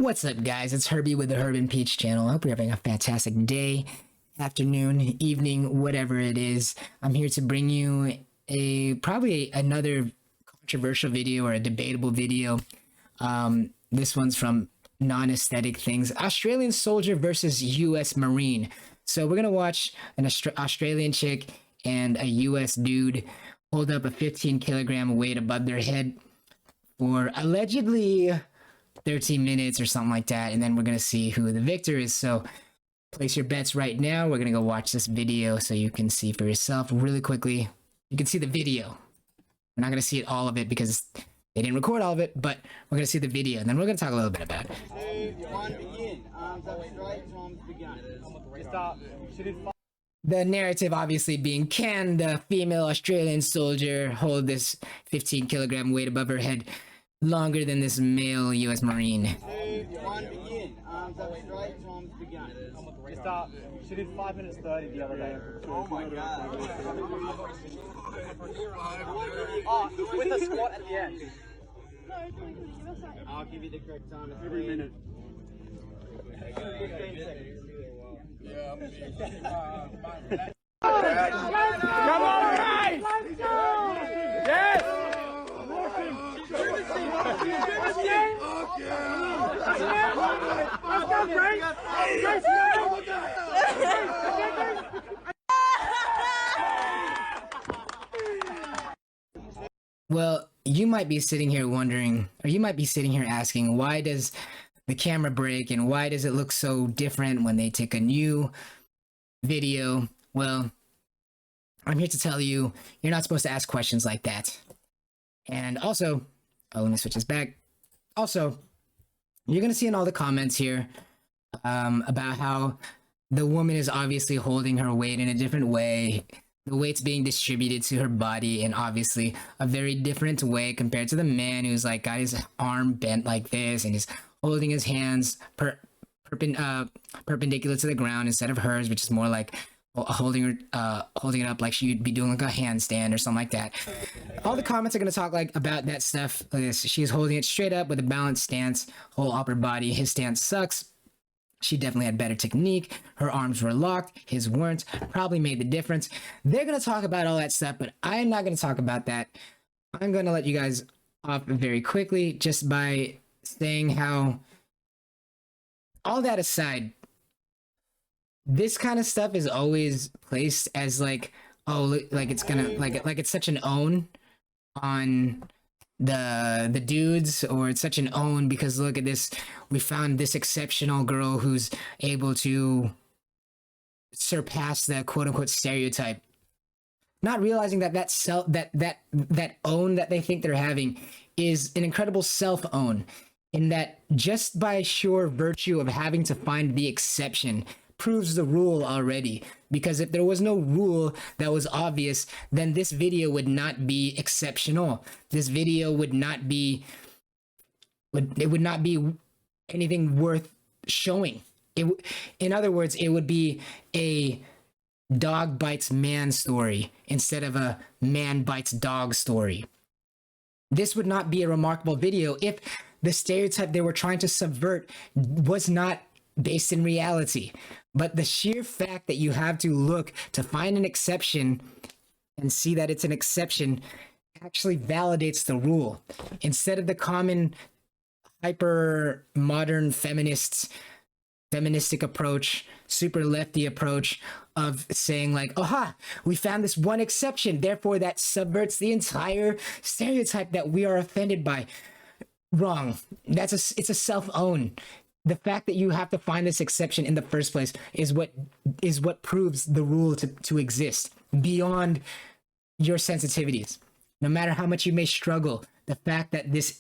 What's up, guys? It's Herbie with the Herb and Peach channel. I hope you're having a fantastic day, afternoon, evening, whatever it is. I'm here to bring you probably another controversial video or a debatable video. This one's from Non-Aesthetic Things. Australian soldier versus U.S. Marine. So we're going to watch an Australian chick and a U.S. dude hold up a 15-kilogram weight above their head for allegedly 13 minutes or something like that, and then we're gonna see who the victor is. So place your bets right now. We're gonna go watch this video so you can see for yourself really quickly. You can see the video. We're not gonna see it, all of it, because they didn't record all of it, but we're gonna see the video and then we're gonna talk a little bit about it. 2, 1, begin. Arms up straight, time's begun. The narrative obviously being, can the female Australian soldier hold this 15-kilogram weight above her head longer than this male U.S. Marine? 2, 1, begin. Arms up straight, time's begun. She did 5 minutes 30 the other day. Oh my god. Oh, with a squat at the end. I'll give you the correct time. It's Every minute. 15 seconds. Come on, Ray! Yes! Well, you might be sitting here wondering, or you might be sitting here asking, why does the camera break and why does it look so different when they take a new video? Well, I'm here to tell you, you're not supposed to ask questions like that. And also, let me switch this back. Also, you're going to see in all the comments here about how the woman is obviously holding her weight in a different way. The weight's being distributed to her body in obviously a very different way compared to the man who's like got his arm bent like this and is holding his hands perpendicular to the ground instead of hers, which is more like holding it up like she'd be doing like a handstand or something like that. All the comments are going to talk like about that stuff. Like this. She's holding it straight up with a balanced stance, whole upper body. His stance sucks. She definitely had better technique. Her arms were locked. His weren't. Probably made the difference. They're going to talk about all that stuff, but I'm not going to talk about that. I'm going to let you guys off very quickly just by saying how, all that aside, this kind of stuff is always placed as like, oh, like it's gonna, like it's such an own on the dudes, or it's such an own because look at this, we found this exceptional girl who's able to surpass the quote-unquote stereotype, not realizing that that own that they think they're having is an incredible self-own, in that just by sheer virtue of having to find the exception proves the rule already. Because if there was no rule that was obvious, then this video would not be exceptional. This video would not be, it would not be anything worth showing. In other words, it would be a dog bites man story instead of a man bites dog story. This would not be a remarkable video if the stereotype they were trying to subvert was not based in reality. But the sheer fact that you have to look to find an exception and see that it's an exception actually validates the rule. Instead of the common hyper modern feministic approach, super lefty approach of saying like, aha, we found this one exception, therefore that subverts the entire stereotype that we are offended by. Wrong. It's a self-own. The fact that you have to find this exception in the first place is what proves the rule to exist beyond your sensitivities. No matter how much you may struggle, the fact that this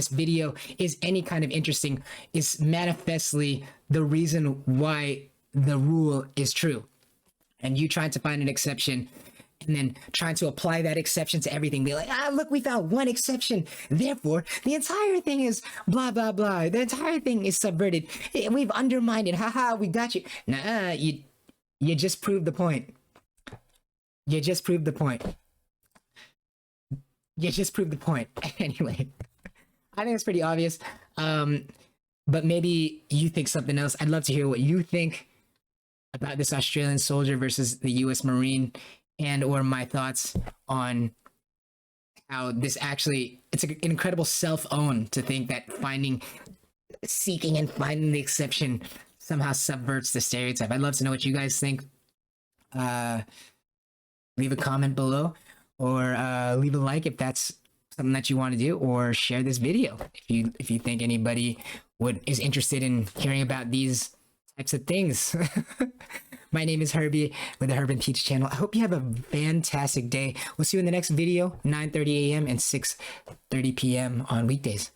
video is any kind of interesting is manifestly the reason why the rule is true. And you trying to find an exception and then trying to apply that exception to everything. Be like, look, we found one exception. Therefore, the entire thing is blah, blah, blah. The entire thing is subverted. We've undermined it. Haha, we got you. Nah, you just proved the point. You just proved the point. You just proved the point. Anyway, I think it's pretty obvious. but maybe you think something else. I'd love to hear what you think about this Australian soldier versus the US Marine, and or my thoughts on how this actually, it's an incredible self-own to think that seeking and finding the exception somehow subverts the stereotype. I'd love to know what you guys think. Leave a comment below, or leave a like if that's something that you want to do, or share this video if you think anybody is interested in hearing about these types of things. My name is Herbie with the Herb and Peach channel. I hope you have a fantastic day. We'll see you in the next video, 9:30 a.m. and 6:30 p.m. on weekdays.